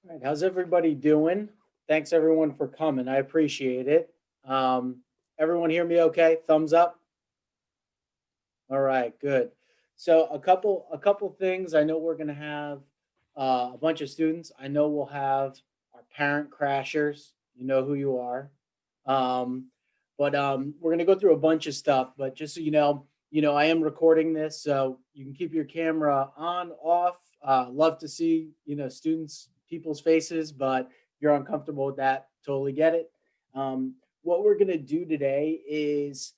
All right, how's everybody doing? Thanks everyone for coming. I appreciate it. Um, Everyone hear me okay? Thumbs up. All right, good. So a couple things. I know we're gonna have a bunch of students. I know we'll have our parent crashers. You know who you are. Um, but we're gonna go through a bunch of stuff. But just so you know, I am recording this, so you can keep your camera on, off. Love to see students, people's faces, but if you're uncomfortable with that, totally get it. What we're gonna do today is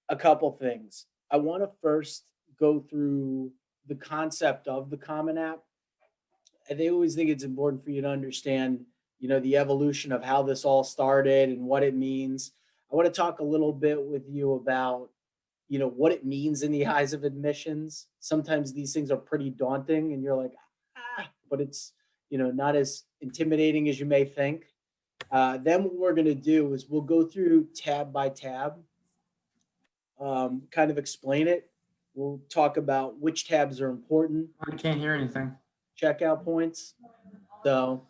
a couple things. I want to first go through the concept of the Common App. I always think it's important for you to understand, the evolution of how this all started and what it means. I want to talk a little bit with you about, what it means in the eyes of admissions. Sometimes these things are pretty daunting and you're like, but it's, not as intimidating as you may think. Then what we're going to do is we'll go through tab by tab, kind of explain it. We'll talk about which tabs are important, I can't hear anything. checkout points. So,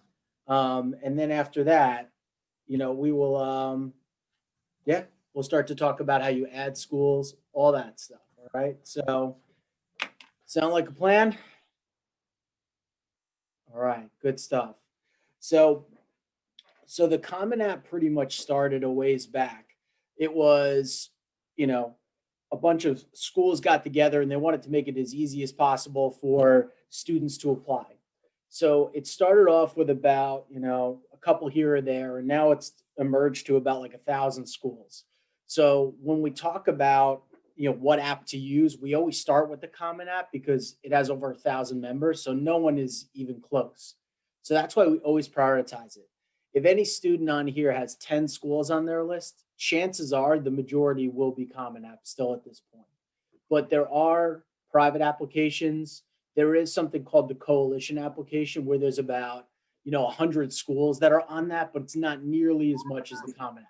and then after that, we will, yeah, we'll start to talk about how you add schools, all that stuff. All right. So, sound like a plan? All right. Good stuff. So, so the Common App pretty much started a ways back. It was, you know, a bunch of schools got together and they wanted to make it as easy as possible for students to apply. So it started off with about, a couple here or there, and now it's emerged to about like 1,000 schools. So when we talk about, what app to use, we always start with the Common App because it has over 1,000 members. So no one is even close. So that's why we always prioritize it. If any student on here has 10 schools on their list, chances are the majority will be Common App still at this point. But there are private applications. There is something called the coalition application where there's about, 100 schools that are on that, but it's not nearly as much as the Common App.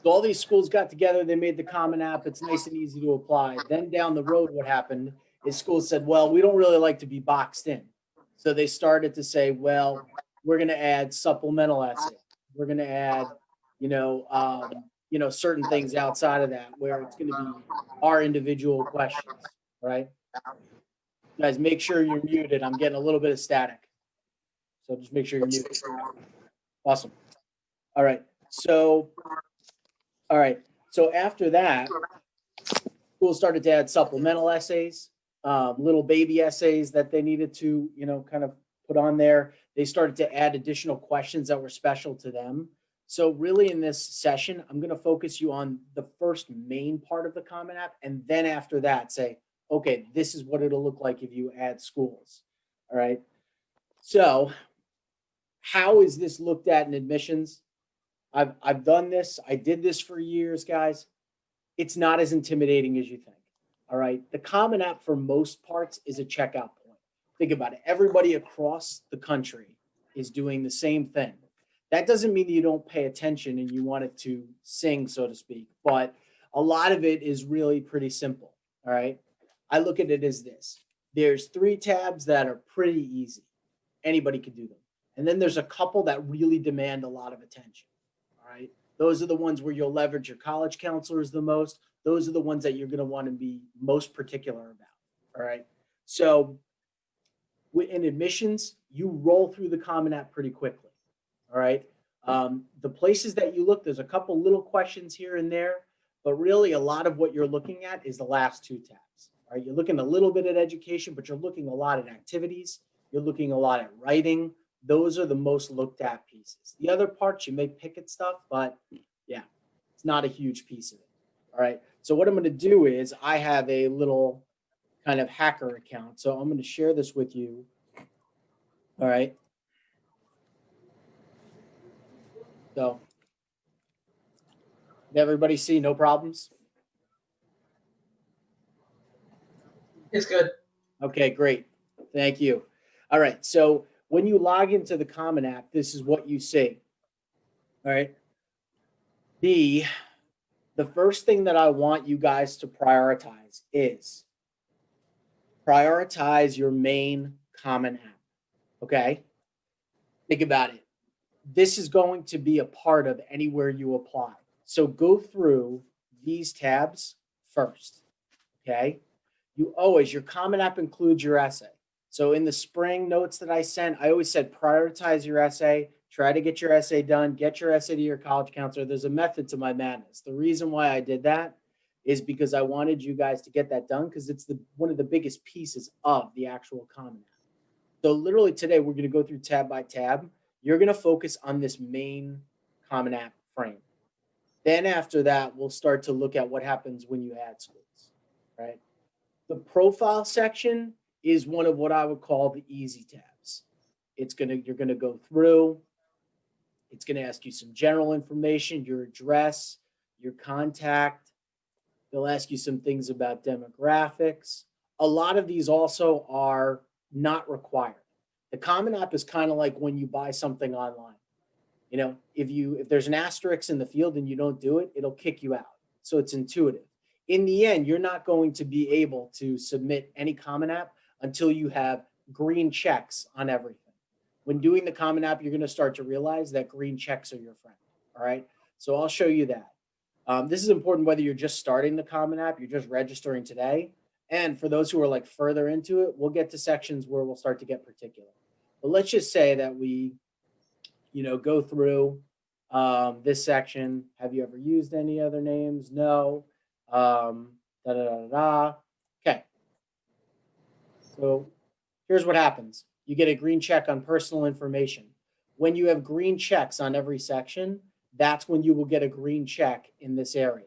So all these schools got together, they made the Common App. It's nice and easy to apply. Then down the road, what happened is schools said, well, we don't really like to be boxed in. So they started to say, well, we're going to add supplemental essays. We're going to add, certain things outside of that where it's going to be our individual questions, right? Guys, make sure you're muted. I'm getting a little bit of static. So just make sure you're muted. Awesome. All right. All right. So after that, schools started to add supplemental essays, little baby essays that they needed to, kind of put on there. They started to add additional questions that were special to them. So really in this session, I'm going to focus you on the first main part of the Common App. And then after that, say, okay, this is what it'll look like if you add schools. All right. So how is this looked at in admissions? I've done this. I did this for years, guys. It's not as intimidating as you think. All right. The Common App for most parts is a checkout point. Think about it. Everybody across the country is doing the same thing. That doesn't mean you don't pay attention and you want it to sing, so to speak, but a lot of it is really pretty simple. All right. I look at it as this. There's 3 tabs that are pretty easy. Anybody can do them. And then there's a couple that really demand a lot of attention. All right. Those are the ones where you'll leverage your college counselors the most. Those are the ones that you're going to want to be most particular about. All right. So in admissions, you roll through the Common App pretty quickly. All right. The places that you look, there's a couple little questions here and there, but really a lot of what you're looking at is the last 2 tabs. All right. You're looking a little bit at education, but you're looking a lot at activities. You're looking a lot at writing. Those are the most looked at pieces. The other parts, you may pick at stuff, but yeah, it's not a huge piece of it. All right. So what I'm going to do is I have a little kind of hacker account. So I'm going to share this with you. All right. So did everybody see no problems? It's good. Okay, great. Thank you. All right. So when you log into the Common App, this is what you see. All right. The first thing that I want you guys to prioritize is prioritize your main Common App. Okay. Think about it. This is going to be a part of anywhere you apply. So go through these tabs first, okay? Your Common App includes your essay. So in the spring notes that I sent, I always said prioritize your essay, try to get your essay done, get your essay to your college counselor. There's a method to my madness. The reason why I did that is because I wanted you guys to get that done because it's one of the biggest pieces of the actual Common App. So literally today, we're going to go through tab by tab. You're going to focus on this main Common App frame. Then after that, we'll start to look at what happens when you add schools, right? The profile section is one of what I would call the easy tabs. You're going to go through. It's going to ask you some general information, your address, your contact. They'll ask you some things about demographics. A lot of these also are not required. The Common App is kind of like when you buy something online. You know, if there's an asterisk in the field and you don't do it, it'll kick you out. So it's intuitive. In the end, you're not going to be able to submit any Common App until you have green checks on everything. When doing the Common App, you're going to start to realize that green checks are your friend. All right. So I'll show you that. This is important whether you're just starting the Common App, you're just registering today. And for those who are like further into it, we'll get to sections where we'll start to get particular. But let's just say that we, go through this section. Have you ever used any other names? No. Okay. So here's what happens. You get a green check on personal information. When you have green checks on every section, that's when you will get a green check in this area.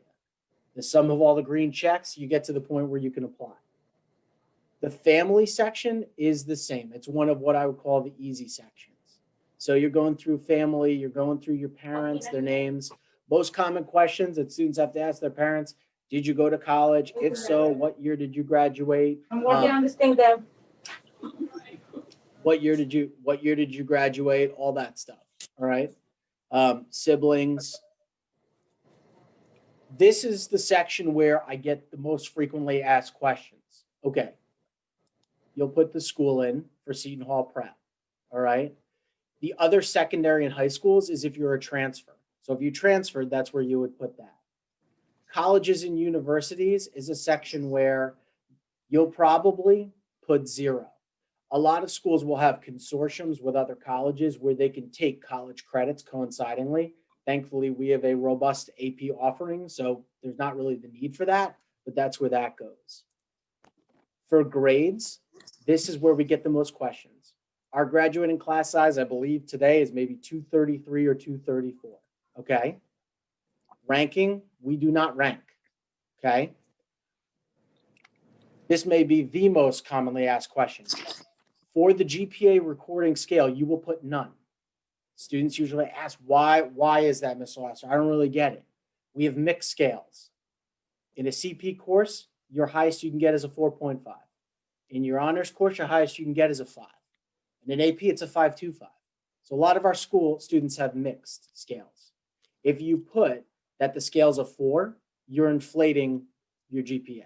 The sum of all the green checks, you get to the point where you can apply. The family section is the same. It's one of what I would call the easy sections. So you're going through family, you're going through your parents, their names. Most common questions that students have to ask their parents: did you go to college? If so, what year did you graduate? I'm working on this thing though. What year did you graduate? All that stuff. All right. Siblings. This is the section where I get the most frequently asked questions. Okay. You'll put the school in for Seton Hall Prep. All right. The other secondary and high schools is if you're a transfer. So if you transferred, that's where you would put that. Colleges and universities is a section where you'll probably put 0. A lot of schools will have consortiums with other colleges where they can take college credits coincidingly. Thankfully, we have a robust AP offering, so there's not really the need for that, but that's where that goes. For grades, this is where we get the most questions. Our graduating class size, I believe today, is maybe 233 or 234, okay? Ranking, we do not rank, okay? This may be the most commonly asked question. For the GPA recording scale, you will put none. Students usually ask, why is that, Ms. Lasser? I don't really get it. We have mixed scales. In a CP course, your highest you can get is a 4.5. In your honors course, your highest you can get is a 5. In an AP, it's a 5.25. So a lot of our school students have mixed scales. If you put that the scale's a 4, you're inflating your GPA.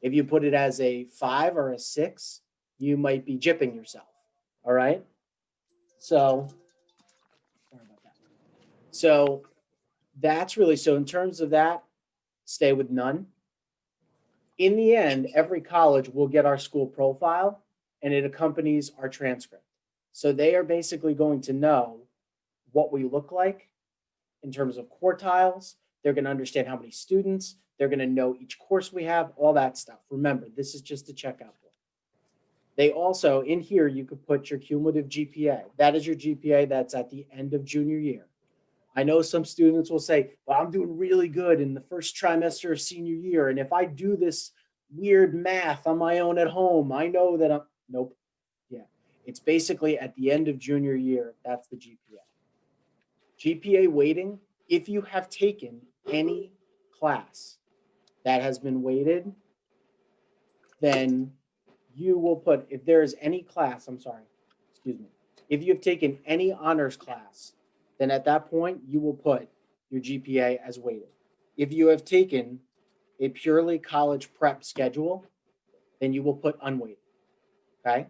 If you put it as a 5 or a 6, you might be gypping yourself. All right. So, sorry about that. So that's really, so in terms of that, stay with none. In the end, every college will get our school profile and it accompanies our transcript. So they are basically going to know what we look like in terms of quartiles. They're going to understand how many students. They're going to know each course we have, all that stuff. Remember, this is just a checkout book. They also, in here, you could put your cumulative GPA. That is your GPA that's at the end of junior year. I know some students will say, well, I'm doing really good in the first trimester of senior year. And if I do this weird math on my own at home, I know that nope. Yeah. It's basically at the end of junior year, that's the GPA. GPA weighting, if you have taken any class that has been weighted, then you will put, if there is any class, if you have taken any honors class, then at that point, you will put your GPA as weighted. If you have taken a purely college prep schedule, then you will put unweighted, okay?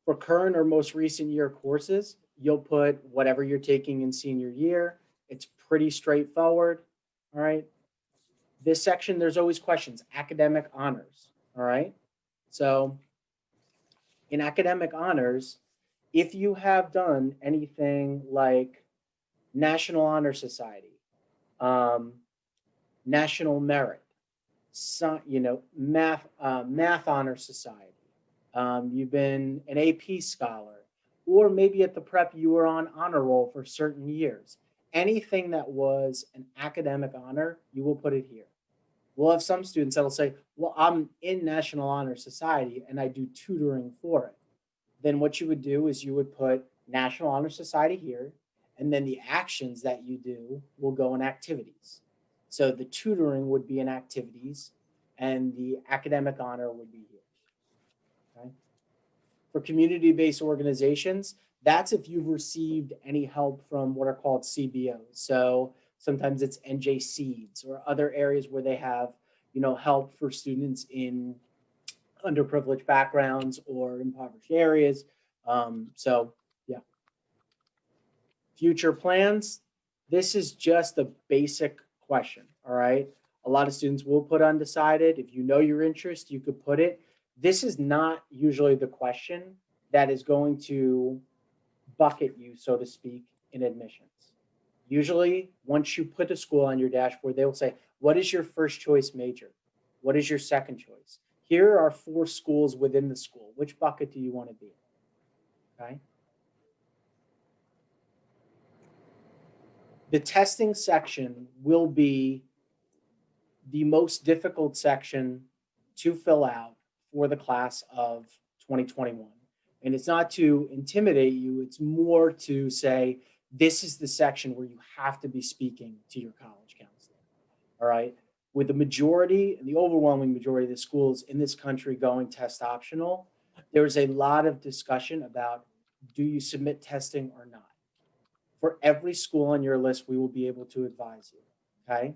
For current or most recent year courses, you'll put whatever you're taking in senior year. It's pretty straightforward, all right? This section, there's always questions, academic honors, all right? So in academic honors, if you have done anything like National Honor Society, National Merit, math honor society, you've been an AP scholar, or maybe at the prep you were on honor roll for certain years. Anything that was an academic honor, you will put it here. We'll have some students that'll say, well, I'm in National Honor Society and I do tutoring for it. Then what you would do is you would put National Honor Society here, and then the actions that you do will go in activities. So the tutoring would be in activities and the academic honor would be here. Okay. For community-based organizations, that's if you've received any help from what are called CBOs. So sometimes it's NJ Seeds or other areas where they have, help for students in underprivileged backgrounds or impoverished areas. So yeah. Future plans. This is just a basic question, all right? A lot of students will put undecided. If you know your interest, you could put it. This is not usually the question that is going to bucket you, so to speak, in admissions. Usually, once you put a school on your dashboard, they will say, what is your first choice major? What is your second choice? Here are 4 schools within the school. Which bucket do you want to be in? Okay. The testing section will be the most difficult section to fill out for the class of 2021. And it's not to intimidate you, it's more to say, this is the section where you have to be speaking to your college counselor, all right? With the majority and the overwhelming majority of the schools in this country going test optional, there's a lot of discussion about, do you submit testing or not? For every school on your list, we will be able to advise you, okay?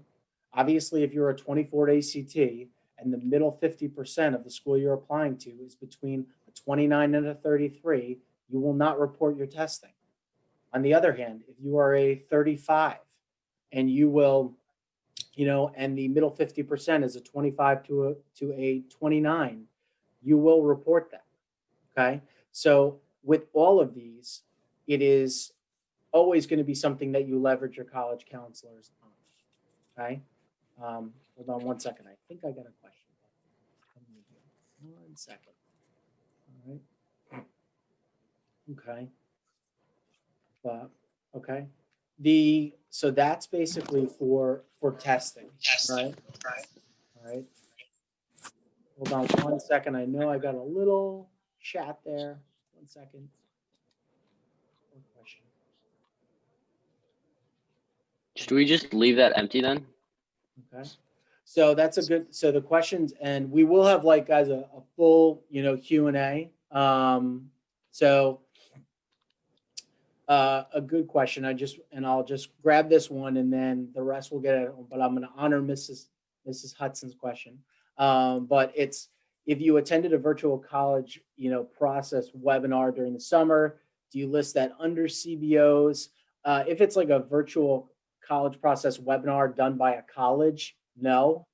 Obviously, if you're a 24 ACT and the middle 50% of the school you're applying to is between a 29 and a 33, you will not report your testing. On the other hand, if you are a 35 and you will, and the middle 50% is a 25 to a 29, you will report that, okay? So with all of these, it is always going to be something that you leverage your college counselors on, okay? Hold on one second. I think I got a question. 1 second. All right. Okay. Okay. So that's basically for testing, right? All right. Hold on 1 second. I know I got a little chat there. 1 second. One question. Should we just leave that empty then? Okay. So that's a good, so the questions, and we will have like guys a full, Q&A. So a good question. I'll just grab this one and then the rest will get it, but I'm going to honor Mrs. Hudson's question. But it's, if you attended a virtual college, process webinar during the summer, do you list that under CBOs? If it's like a virtual college process webinar done by a college, no.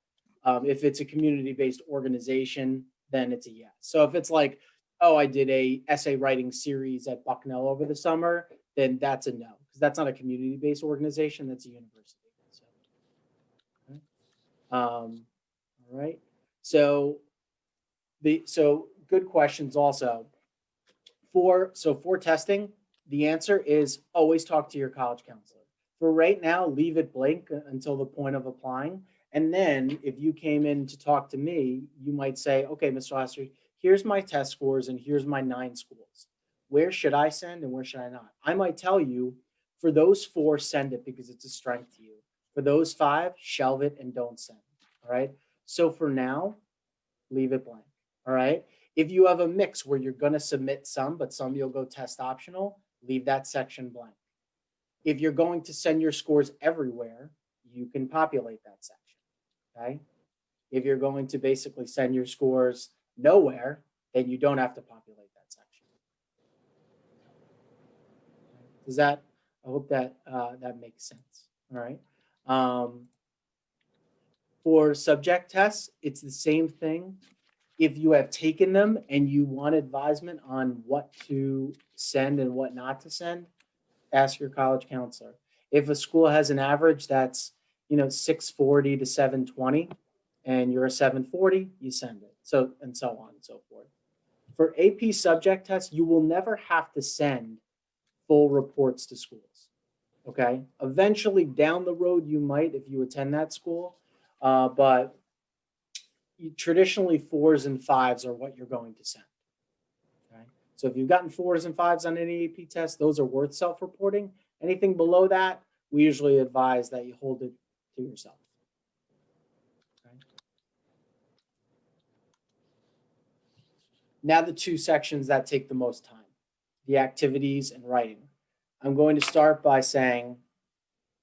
If it's a community-based organization, then it's a yes. So if it's like, oh, I did a essay writing series at Bucknell over the summer, then that's a no, because that's not a community-based organization, that's a university. So, okay. All right. So good questions also. For testing, the answer is always talk to your college counselor. For right now, leave it blank until the point of applying. And then if you came in to talk to me, you might say, okay, Mr. Lastry, here's my test scores and here's my 9 schools. Where should I send and where should I not? I might tell you, for those 4, send it because it's a strength to you. For those 5, shelve it and don't send, all right? So for now, leave it blank, all right? If you have a mix where you're gonna submit some, but some you'll go test optional, leave that section blank. If you're going to send your scores everywhere, you can populate that section, okay? If you're going to basically send your scores nowhere, then you don't have to populate that section, Does that, I hope that, that makes sense. All right. For subject tests, it's the same thing. If you have taken them and you want advisement on what to send and what not to send, ask your college counselor. If a school has an average that's, 640 to 720, and you're a 740, you send it. So, and so on and so forth. For AP subject tests, you will never have to send full reports to schools. Okay. Eventually down the road, you might if you attend that school, but traditionally 4s and 5s are what you're going to send. Okay. So if you've gotten 4s and 5s on any AP test, those are worth self-reporting. Anything below that, we usually advise that you hold it to yourself. Okay. Now the two sections that take the most time, the activities and writing. I'm going to start by saying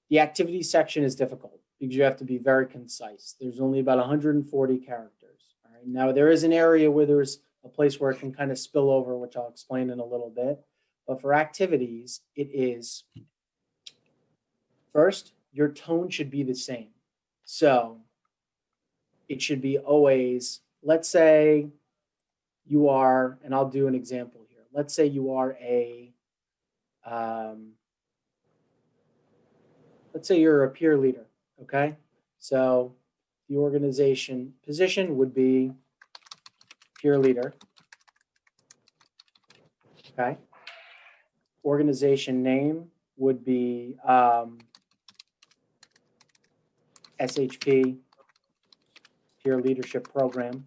the activities section is difficult because you have to be very concise. There's only about 140 characters. All right. Now there is an area where there's a place where it can kind of spill over, which I'll explain in a little bit. But for activities, it is first, your tone should be the same. So it should be always, let's say you are, and I'll do an example here. Let's say you are let's say you're a peer leader, okay? So the organization position would be peer leader, okay? Organization name would be SHP, Peer Leadership Program,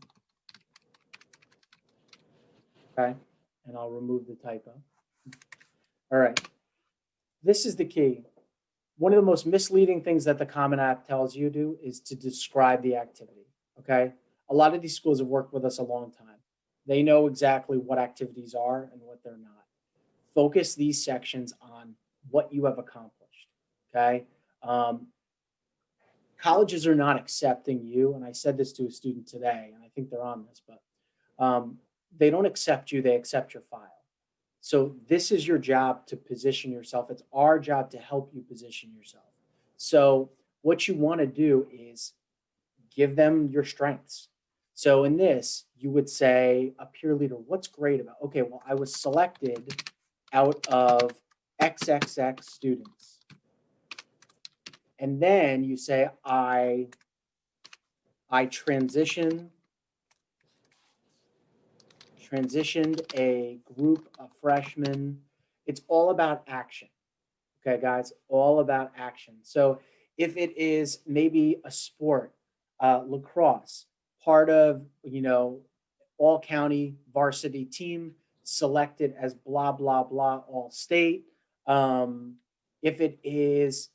okay? And I'll remove the typo. All right, this is the key. One of the most misleading things that the Common App tells you to do is to describe the activity, okay? A lot of these schools have worked with us a long time. They know exactly what activities are and what they're not. Focus these sections on what you have accomplished, okay? Colleges are not accepting you, and I said this to a student today, and I think they're on this, but they don't accept you, they accept your file. So this is your job to position yourself. It's our job to help you position yourself. So what you want to do is give them your strengths. So in this, you would say a peer leader, what's great about, okay, well, I was selected out of XXX students. And then you say, I transitioned a group of freshmen. It's all about action. Okay, guys, all about action. So if it is maybe a sport, lacrosse, part of, all county varsity team selected as blah, blah, blah, all state. If it is,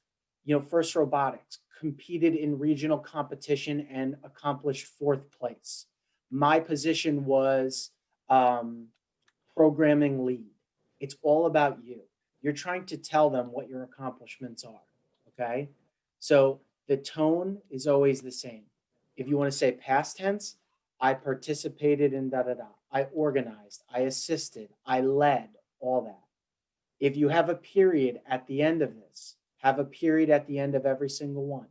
FIRST Robotics, competed in regional competition and accomplished 4th place. My position was programming lead. It's all about you. You're trying to tell them what your accomplishments are, okay? So the tone is always the same. If you want to say past tense, I participated in da-da-da. I organized, I assisted, I led, all that. If you have a period at the end of this, have a period at the end of every single one.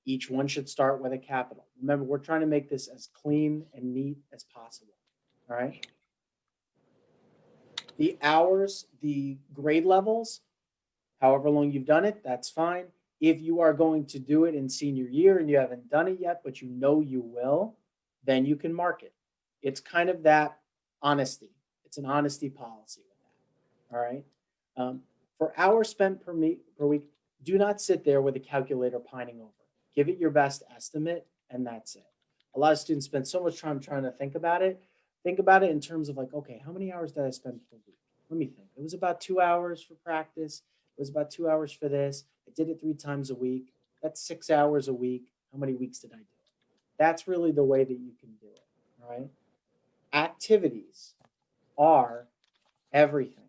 Each one should start with a capital. Remember, we're trying to make this as clean and neat as possible, all right? The hours, the grade levels, however long you've done it, that's fine. If you are going to do it in senior year and you haven't done it yet, but you know you will, then you can mark it. It's kind of that honesty. It's an honesty policy with that, all right? For hours spent per week, do not sit there with a calculator pining over. Give it your best estimate, and that's it. A lot of students spend so much time trying to think about it. Think about it in terms of like, okay, how many hours did I spend per week? Let me think. It was about 2 hours for practice. It was about 2 hours for this. I did it 3 times a week. That's 6 hours a week. How many weeks did I do it? That's really the way that you can do it, all right? Activities are everything.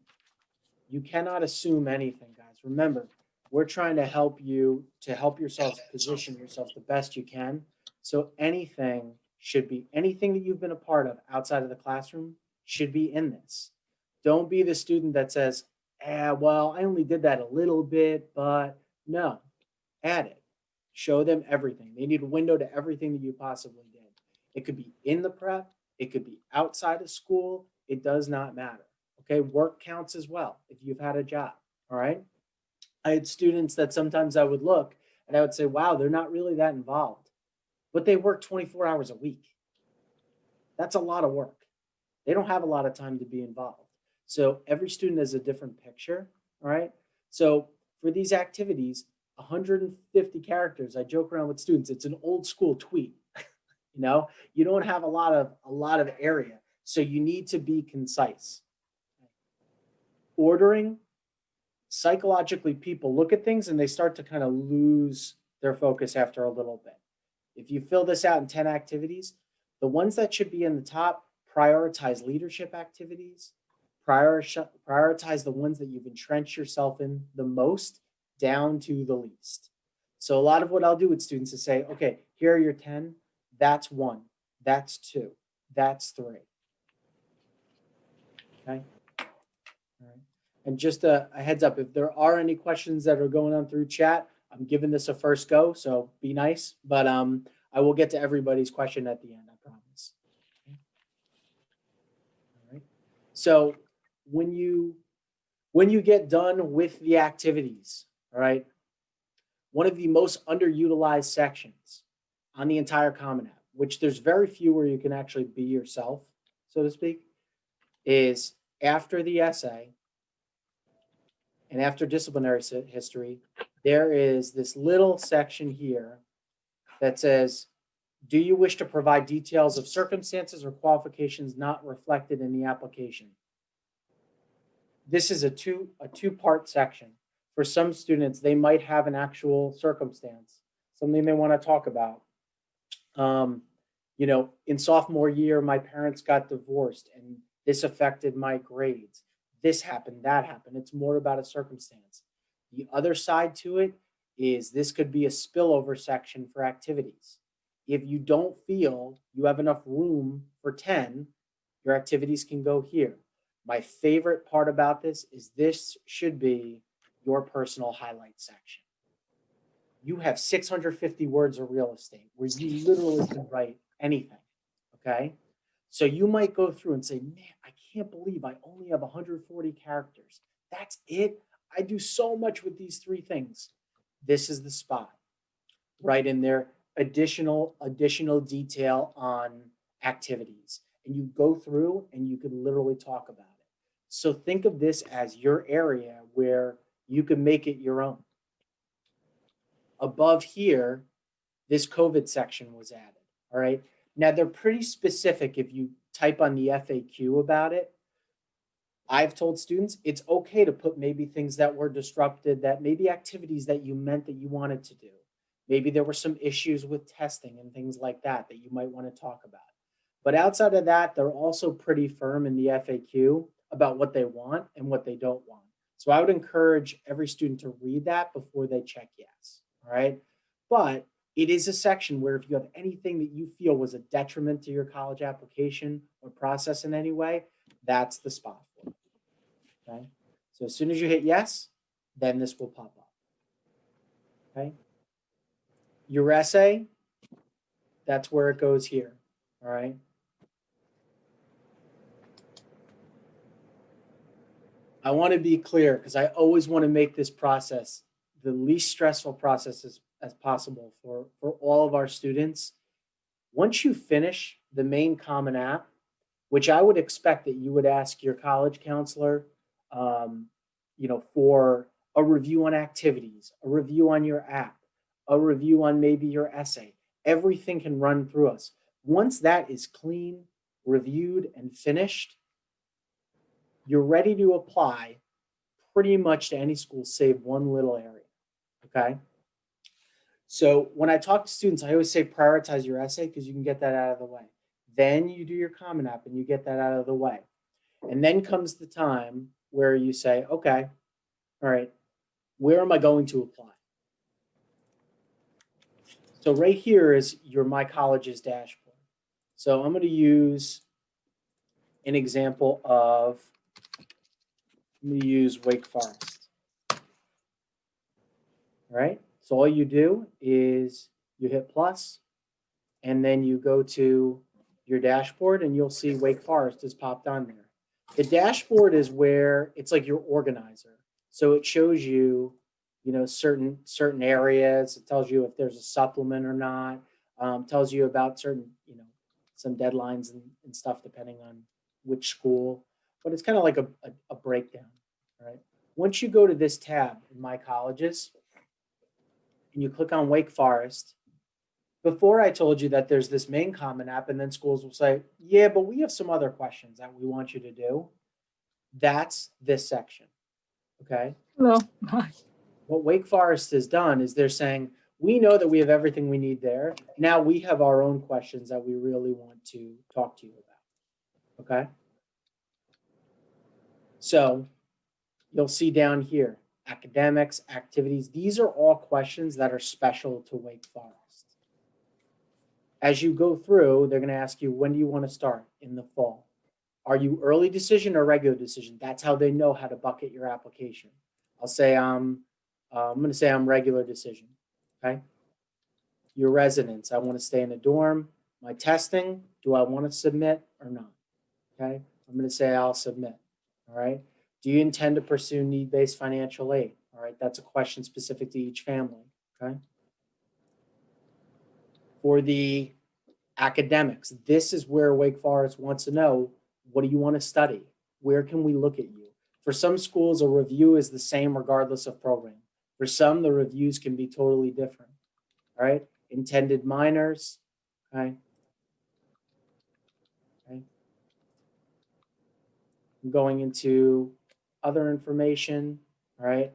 You cannot assume anything, guys. Remember, we're trying to help you to help yourself position yourself the best you can. So anything should be, anything that you've been a part of outside of the classroom should be in this. Don't be the student that says, well, I only did that a little bit, but no, add it. Show them everything. They need a window to everything that you possibly did. It could be in the prep, it could be outside of school, it does not matter. Okay, work counts as well if you've had a job. All right. I had students that sometimes I would look and I would say, wow, they're not really that involved, but they work 24 hours a week. That's a lot of work. They don't have a lot of time to be involved. So every student has a different picture. All right. So for these activities, 150 characters, I joke around with students, it's an old school tweet. You don't have a lot of area. So you need to be concise. Ordering, psychologically, people look at things and they start to kind of lose their focus after a little bit. If you fill this out in 10 activities, the ones that should be in the top, prioritize leadership activities, prioritize the ones that you've entrenched yourself in the most down to the least. So a lot of what I'll do with students is say, okay, here are your 10, that's 1, that's 2, that's 3. Okay. All right. And just a heads up, if there are any questions that are going on through chat, I'm giving this a first go, so be nice. But I will get to everybody's question at the end, I promise. Okay. All right. So when you get done with the activities, all right, one of the most underutilized sections on the entire Common App, which there's very few where you can actually be yourself, so to speak, is after the essay and after disciplinary history, there is this little section here that says, do you wish to provide details of circumstances or qualifications not reflected in the application? This is a two-part section. For some students, they might have an actual circumstance, something they want to talk about. In sophomore year, my parents got divorced and this affected my grades. This happened, that happened. It's more about a circumstance. The other side to it is this could be a spillover section for activities. If you don't feel you have enough room for 10, your activities can go here. My favorite part about this is this should be your personal highlight section. You have 650 words of real estate where you literally can write anything, okay? So you might go through and say, man, I can't believe I only have 140 characters. That's it? I do so much with these 3 things. This is the spot. Write in there additional detail on activities. And you go through and you can literally talk about it. So think of this as your area where you can make it your own. Above here, this COVID section was added, all right? Now, they're pretty specific if you type on the FAQ about it. I've told students it's okay to put maybe things that were disrupted, that maybe activities that you meant that you wanted to do. Maybe there were some issues with testing and things like that that you might want to talk about. But outside of that, they're also pretty firm in the FAQ about what they want and what they don't want. So I would encourage every student to read that before they check yes, all right? But it is a section where if you have anything that you feel was a detriment to your college application or process in any way, that's the spot for it, okay? So as soon as you hit yes, then this will pop up, okay? Your essay, that's where it goes here, all right? I want to be clear because I always want to make this process the least stressful process as possible for all of our students. Once you finish the main Common App, which I would expect that you would ask your college counselor, for a review on activities, a review on your app, a review on maybe your essay, everything can run through us. Once that is clean, reviewed, and finished, you're ready to apply pretty much to any school save one little area, okay? So when I talk to students, I always say prioritize your essay because you can get that out of the way. Then you do your Common App and you get that out of the way. And then comes the time where you say, okay, all right, where am I going to apply? So right here is your My Colleges dashboard. So I'm going to use an example of I'm going to use Wake Forest. All right. So all you do is you hit plus, and then you go to your dashboard, and you'll see Wake Forest is popped on there. The dashboard is where it's like your organizer. So it shows you, certain areas. It tells you if there's a supplement or not. Tells you about certain, some deadlines and stuff depending on which school. But it's kind of like a breakdown. All right. Once you go to this tab in My Colleges, and you click on Wake Forest, before I told you that there's this main Common App, and then schools will say, yeah, but we have some other questions that we want you to do. That's this section, okay? No. What Wake Forest has done is they're saying, we know that we have everything we need there. Now we have our own questions that we really want to talk to you about, okay? So you'll see down here, academics, activities. These are all questions that are special to Wake Forest. As you go through, they're going to ask you, when do you want to start? In the fall. Are you early decision or regular decision? That's how they know how to bucket your application. I'll say I'm going to say I'm regular decision. Okay. Your residence. I want to stay in a dorm. My testing. Do I want to submit or not? Okay. I'm going to say I'll submit. All right. Do you intend to pursue need-based financial aid? All right. That's a question specific to each family. Okay. For the academics, this is where Wake Forest wants to know, what do you want to study? Where can we look at you? For some schools, a review is the same regardless of program. For some, the reviews can be totally different. All right, intended minors, okay. I'm going into other information, all right.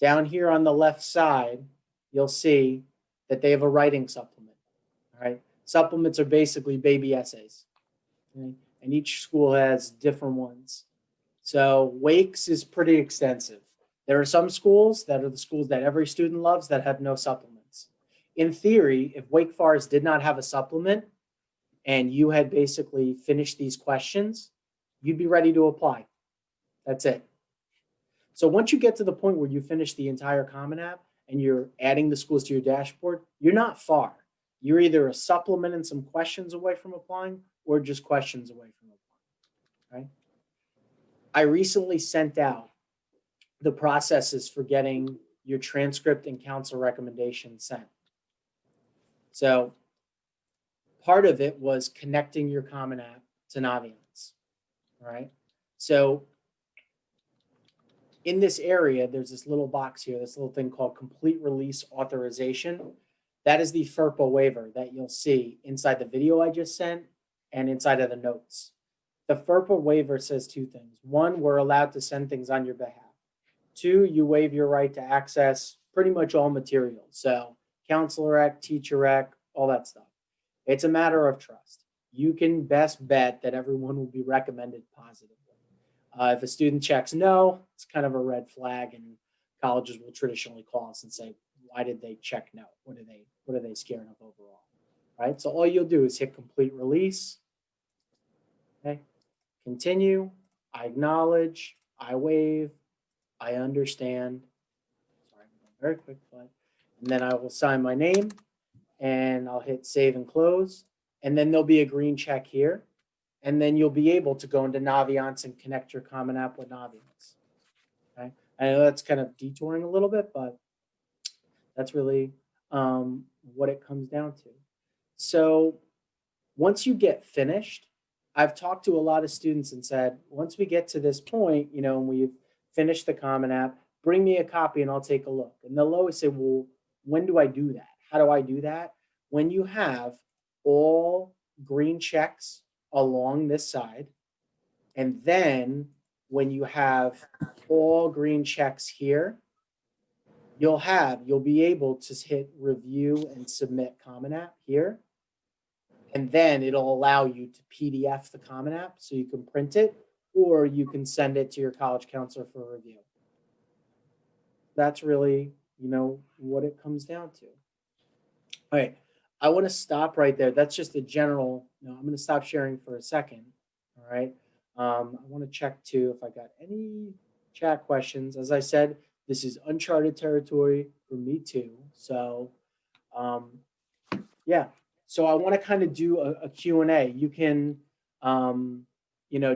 Down here on the left side, you'll see that they have a writing supplement, all right. Supplements are basically baby essays, okay? And each school has different ones. So Wake's is pretty extensive. There are some schools that are the schools that every student loves that have no supplements. In theory, if Wake Forest did not have a supplement and you had basically finished these questions, you'd be ready to apply. That's it. So once you get to the point where you finish the entire Common App and you're adding the schools to your dashboard, you're not far. You're either a supplement and some questions away from applying or just questions away from applying, right? I recently sent out the processes for getting your transcript and council recommendation sent. So part of it was connecting your Common App to Naviance, all right? So in this area, there's this little box here, this little thing called Complete Release Authorization. That is the FERPA waiver that you'll see inside the video I just sent and inside of the notes. The FERPA waiver says two things. One, we're allowed to send things on your behalf. Two, you waive your right to access pretty much all materials. So counselor rec, teacher rec, all that stuff. It's a matter of trust. You can best bet that everyone will be recommended positively. If a student checks no, it's kind of a red flag, and colleges will traditionally call us and say, why did they check no? What are they scared of overall? Right? So all you'll do is hit complete release. Okay. Continue. I acknowledge. I waive. I understand. Sorry, I'm going very quick, but and then I will sign my name and I'll hit save and close. And then there'll be a green check here. And then you'll be able to go into Naviance and connect your Common App with Naviance. Okay. I know that's kind of detouring a little bit, but that's really what it comes down to. So once you get finished, I've talked to a lot of students and said, once we get to this point, and we've finished the Common App, bring me a copy and I'll take a look. And they'll always say, well, when do I do that? How do I do that? When you have all green checks along this side, and then when you have all green checks here, you'll be able to hit review and submit Common App here. And then it'll allow you to PDF the Common App so you can print it, or you can send it to your college counselor for review. That's really, what it comes down to. All right, I want to stop right there. That's just a general, I'm going to stop sharing for a second. All right. I want to check too if I got any chat questions. As I said, this is uncharted territory for me too. So, yeah. So I want to kind of do a Q&A. You can,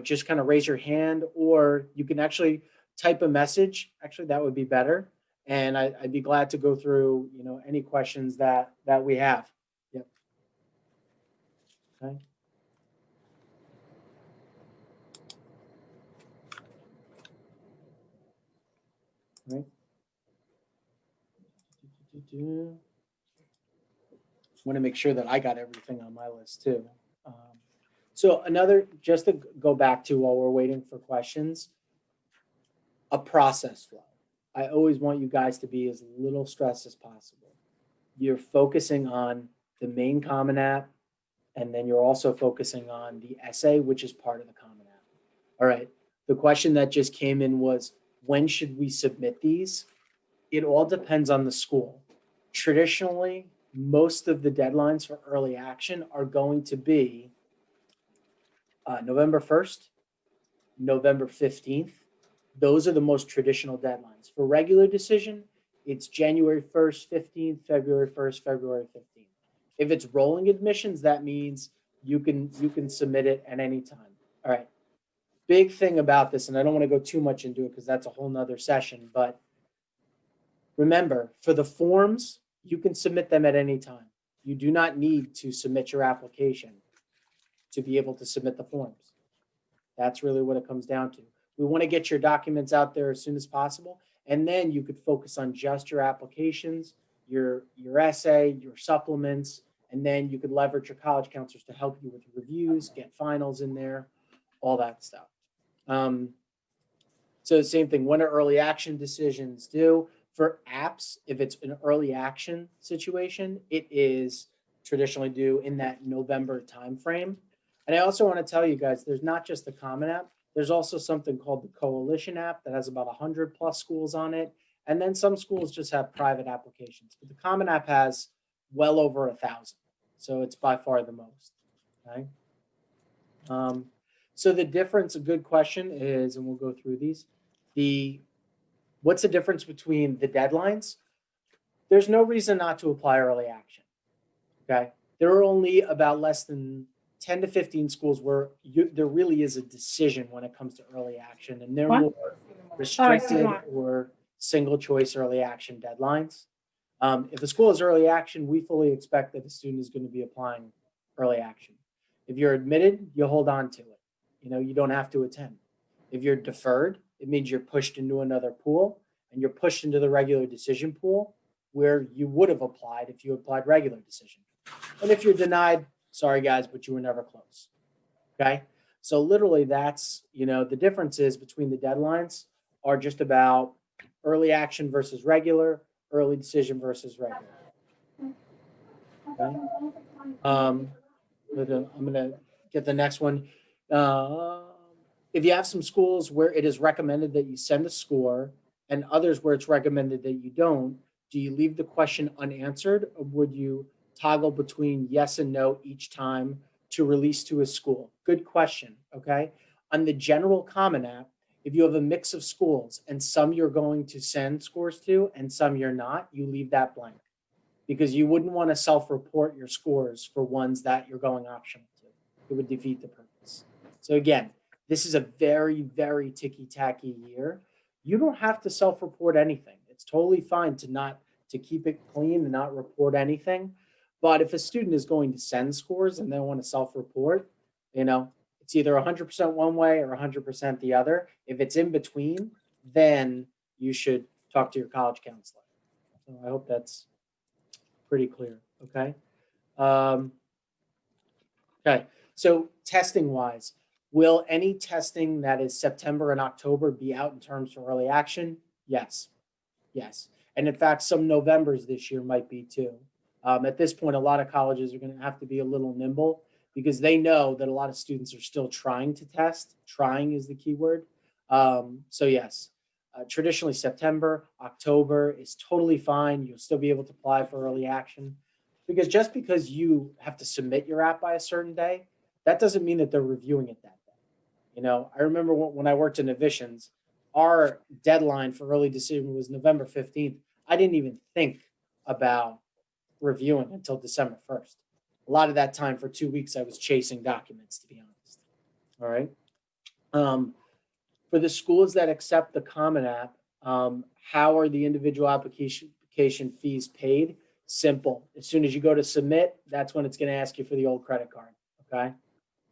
just kind of raise your hand, or you can actually type a message. Actually, that would be better. And I'd be glad to go through, any questions that we have. Yep. Okay. Right. Want to make sure that I got everything on my list too. So just to go back to while we're waiting for questions, a process flow. I always want you guys to be as little stressed as possible. You're focusing on the main Common App, and then you're also focusing on the essay, which is part of the Common App. All right. The question that just came in was, when should we submit these? It all depends on the school. Traditionally, most of the deadlines for early action are going to be November 1st, November 15th. Those are the most traditional deadlines. For regular decision, it's January 1st, 15th, February 1st, February 15th. If it's rolling admissions, that means you can submit it at any time. All right. Big thing about this, and I don't want to go too much into it because that's a whole nother session, but remember, for the forms, you can submit them at any time. You do not need to submit your application to be able to submit the forms. That's really what it comes down to. We want to get your documents out there as soon as possible, and then you could focus on just your applications, your essay, your supplements, and then you could leverage your college counselors to help you with reviews, get finals in there, all that stuff. So the same thing, when are early action decisions due? For apps, if it's an early action situation, it is traditionally due in that November timeframe. And I also want to tell you guys, there's not just the Common App. There's also something called the Coalition app that has about 100 plus schools on it. And then some schools just have private applications. But the Common App has well over 1,000. So it's by far the most. Okay. So the difference, a good question is, and we'll go through these, what's the difference between the deadlines? There's no reason not to apply early action. Okay. There are only about less than 10 to 15 schools where there really is a decision when it comes to early action, and they're more restricted or single choice early action deadlines. If a school is early action, we fully expect that the student is going to be applying early action. If you're admitted, you hold on to it. You don't have to attend. If you're deferred, it means you're pushed into another pool, and you're pushed into the regular decision pool where you would have applied if you applied regular decision. And if you're denied, sorry guys, but you were never close. Okay. So literally that's, the differences between the deadlines are just about early action versus regular, early decision versus regular. Okay. I'm going to get the next one. If you have some schools where it is recommended that you send a score and others where it's recommended that you don't, do you leave the question unanswered, or would you toggle between yes and no each time to release to a school? Good question. Okay. On the general Common App, if you have a mix of schools and some you're going to send scores to and some you're not, you leave that blank, because you wouldn't want to self-report your scores for ones that you're going optional to. It would defeat the purpose. So again, this is a very, very ticky-tacky year. You don't have to self-report anything. It's totally fine to keep it clean and not report anything. But if a student is going to send scores and they want to self-report, it's either 100% one way or 100% the other. If it's in between, then you should talk to your college counselor. So I hope that's pretty clear. Okay. Okay. So testing wise, will any testing that is September and October be out in terms of early action? Yes. Yes. And in fact, some Novembers this year might be too. At this point, a lot of colleges are going to have to be a little nimble because they know that a lot of students are still trying to test. Trying is the key word. So yes, traditionally September, October is totally fine. You'll still be able to apply for early action, because just because you have to submit your app by a certain day, that doesn't mean that they're reviewing it that day. I remember when I worked in admissions, our deadline for early decision was November 15th. I didn't even think about reviewing until December 1st. A lot of that time for 2 weeks, I was chasing documents, to be honest. All right. For the schools that accept the Common App, how are the individual application fees paid? Simple. As soon as you go to submit, that's when it's going to ask you for the old credit card. Okay.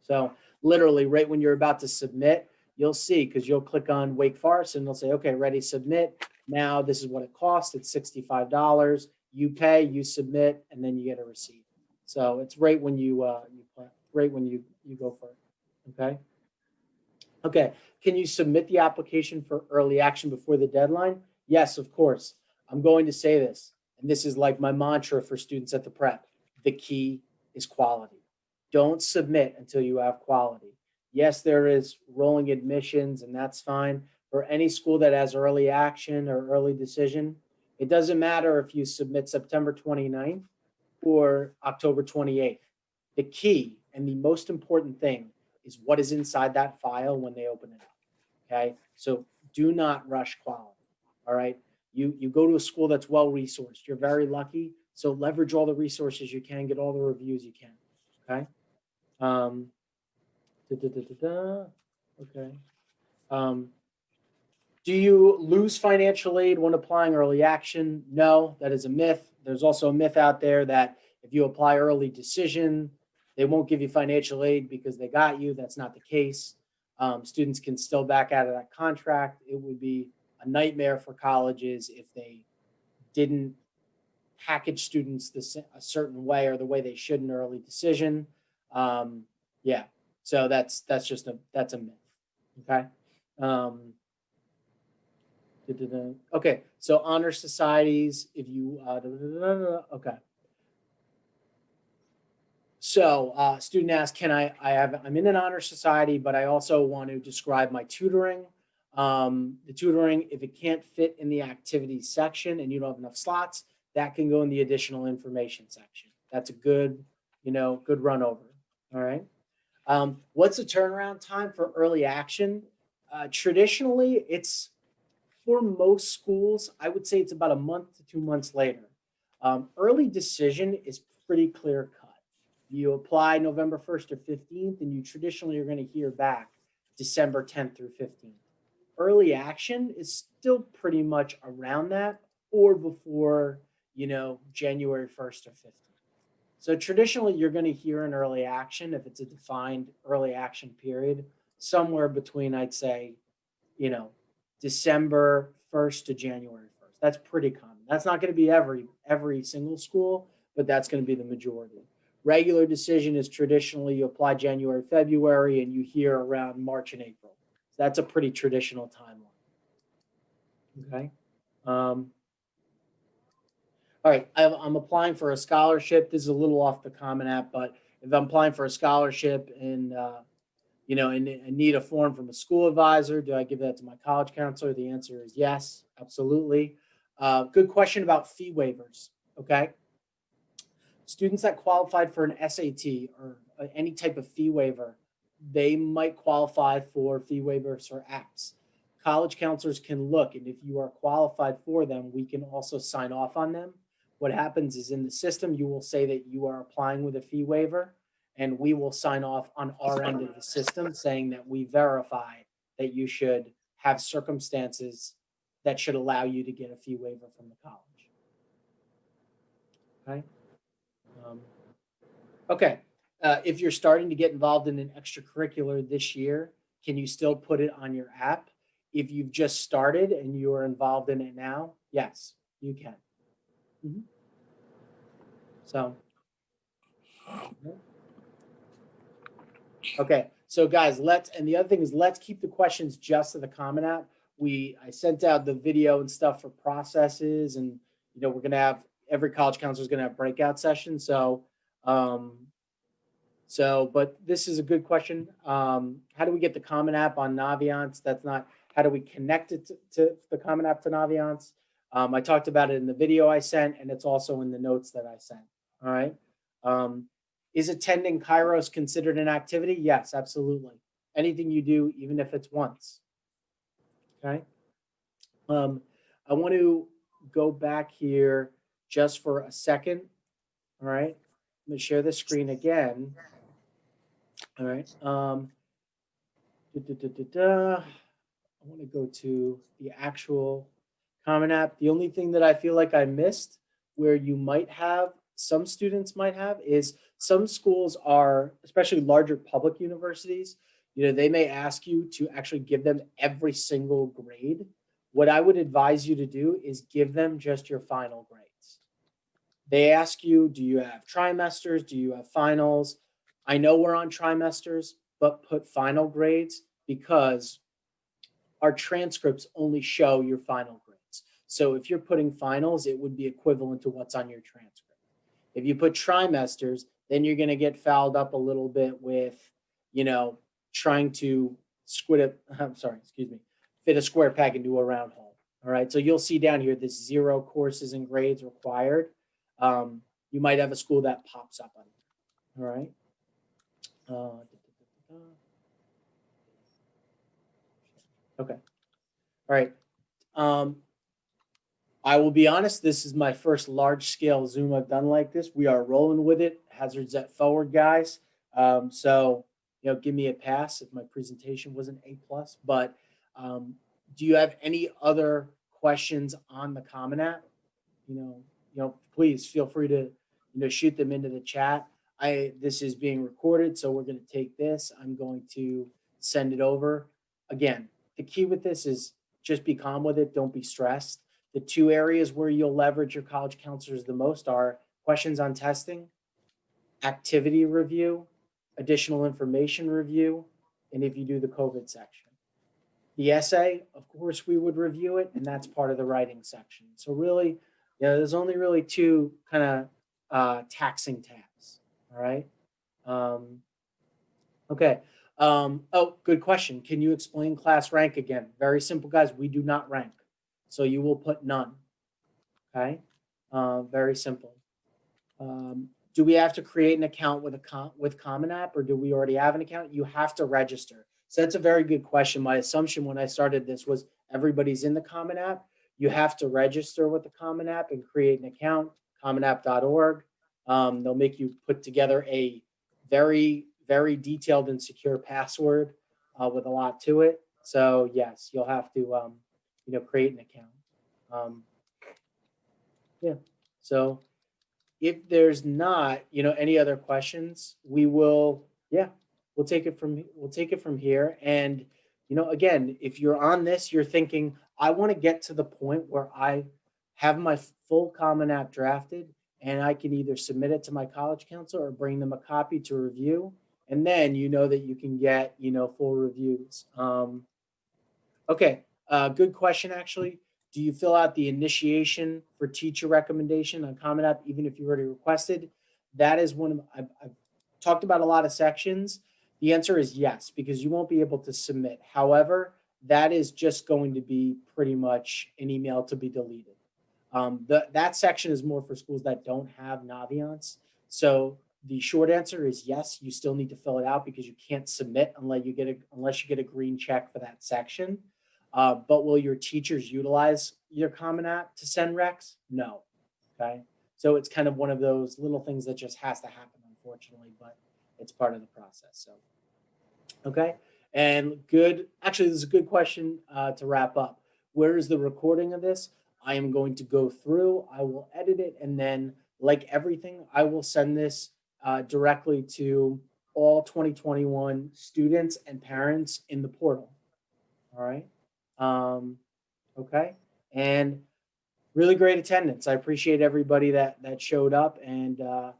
So literally right when you're about to submit, you'll see, because you'll click on Wake Forest and they'll say, okay, ready, submit. Now this is what it costs. It's $65. You pay, you submit, and then you get a receipt. So it's right when you go for it. Okay. Okay. Can you submit the application for early action before the deadline? Yes, of course. I'm going to say this, and this is like my mantra for students at the prep. The key is quality. Don't submit until you have quality. Yes, there is rolling admissions, and that's fine. For any school that has early action or early decision, it doesn't matter if you submit September 29th or October 28th. The key and the most important thing is what is inside that file when they open it up. Okay, so do not rush quality. All right, you go to a school that's well resourced. You're very lucky, so leverage all the resources you can, get all the reviews you can. Okay. Okay. Do you lose financial aid when applying early action? No, that is a myth. There's also a myth out there that if you apply early decision, they won't give you financial aid because they got you. That's not the case. Students can still back out of that contract. It would be a nightmare for colleges if they didn't package students a certain way or the way they should in early decision. Yeah, so that's a myth. Okay. Okay, so honor societies, if you okay. So student asks, I'm in an honor society, but I also want to describe my tutoring. The tutoring, if it can't fit in the activities section and you don't have enough slots, that can go in the additional information section. That's a good, good run over. All right. What's the turnaround time for early action? Traditionally, it's for most schools, I would say it's about a month to 2 months later. Early decision is pretty clear cut. You apply November 1st or 15th, and you traditionally are going to hear back December 10th through 15th. Early action is still pretty much around that or before, January 1st or 15th. So traditionally, you're going to hear an early action, if it's a defined early action period, somewhere between, I'd say, December 1st to January 1st. That's pretty common. That's not going to be every single school, but that's going to be the majority. Regular decision is traditionally you apply January, February, and you hear around March and April. So that's a pretty traditional timeline. Okay. All right, I'm applying for a scholarship. This is a little off the Common App, but if I'm applying for a scholarship and and need a form from a school advisor, do I give that to my college counselor? The answer is yes, absolutely. Good question about fee waivers. Okay, students that qualified for an SAT or any type of fee waiver, they might qualify for fee waivers or apps. College counselors can look, and if you are qualified for them, we can also sign off on them. What happens is in the system, you will say that you are applying with a fee waiver, and we will sign off on our end of the system saying that we verify that you should have circumstances that should allow you to get a fee waiver from the college. Okay. Okay. If you're starting to get involved in an extracurricular this year, can you still put it on your app? If you've just started and you are involved in it now, yes, you can. So, okay. So guys, and the other thing is let's keep the questions just to the Common App. I sent out the video and stuff for processes, and we're going to have every college counselor is going to have breakout sessions. So, but this is a good question. How do we get the Common App on Naviance? How do we connect it to the Common App to Naviance? I talked about it in the video I sent, and it's also in the notes that I sent. All right. Is attending Kairos considered an activity? Yes, absolutely. Anything you do, even if it's once. Okay. I want to go back here just for a second. All right. I'm going to share the screen again. All right. I want to go to the actual Common App. The only thing that I feel like I missed where you might have, some students might have, is some schools are, especially larger public universities, they may ask you to actually give them every single grade. What I would advise you to do is give them just your final grades. They ask you, do you have trimesters? Do you have finals? I know we're on trimesters, but put final grades because our transcripts only show your final grades. So if you're putting finals, it would be equivalent to what's on your transcript. If you put trimesters, then you're going to get fouled up a little bit with, trying to fit a square peg into a round hole. All right. So you'll see down here, this 0 courses and grades required. You might have a school that pops up on it. All right. Okay. All right. I will be honest, this is my first large scale Zoom I've done like this. We are rolling with it. Hazards at forward, guys. So, give me a pass if my presentation wasn't A+. But do you have any other questions on the Common App? Please feel free to, shoot them into the chat. This is being recorded, so we're going to take this. I'm going to send it over. Again, the key with this is just be calm with it. Don't be stressed. The 2 areas where you'll leverage your college counselors the most are questions on testing, activity review, additional information review, and if you do the COVID section. The essay, of course, we would review it, and that's part of the writing section. So really, there's only really 2 kind of taxing tabs. All right. Okay. Oh, good question. Can you explain class rank again? Very simple, guys. We do not rank. So you will put none. Okay. Very simple. Do we have to create an account with Common App, or do we already have an account? You have to register. So that's a very good question. My assumption when I started this was everybody's in the Common App. You have to register with the Common App and create an account, commonapp.org. They'll make you put together a very, very detailed and secure password with a lot to it. So yes, you'll have to, create an account. Yeah. So if there's not, any other questions, we'll take it from here. And, again, if you're on this, you're thinking, I want to get to the point where I have my full Common App drafted and I can either submit it to my college counselor or bring them a copy to review. And then that you can get, full reviews. Okay, good question, actually. Do you fill out the initiation for teacher recommendation on Common App, even if you already requested? That is one of, I've talked about a lot of sections. The answer is yes, because you won't be able to submit. However, that is just going to be pretty much an email to be deleted. That section is more for schools that don't have Naviance. So the short answer is yes, you still need to fill it out because you can't submit unless you get a green check for that section. But will your teachers utilize your Common App to send recs? No. Okay. So it's kind of one of those little things that just has to happen, unfortunately, but it's part of the process. So, okay. And good. Actually, this is a good question to wrap up. Where is the recording of this? I am going to go through, I will edit it, and then like everything, I will send this directly to all 2021 students and parents in the portal. All right. Okay. And really great attendance. I appreciate everybody that showed up. And, I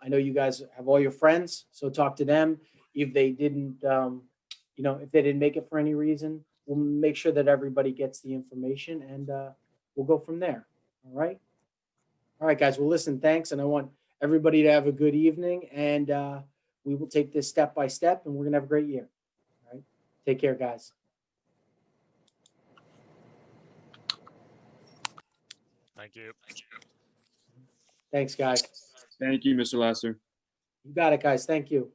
know you guys have all your friends, so talk to them. If they didn't, if they didn't make it for any reason, we'll make sure that everybody gets the information and we'll go from there. All right. All right, guys. Well, listen, thanks. And I want everybody to have a good evening, and we will take this step by step, and we're going to have a great year. All right. Take care, guys. Thank you. Thanks, guys. Thank you, Mr. Lasser. You got it, guys. Thank you.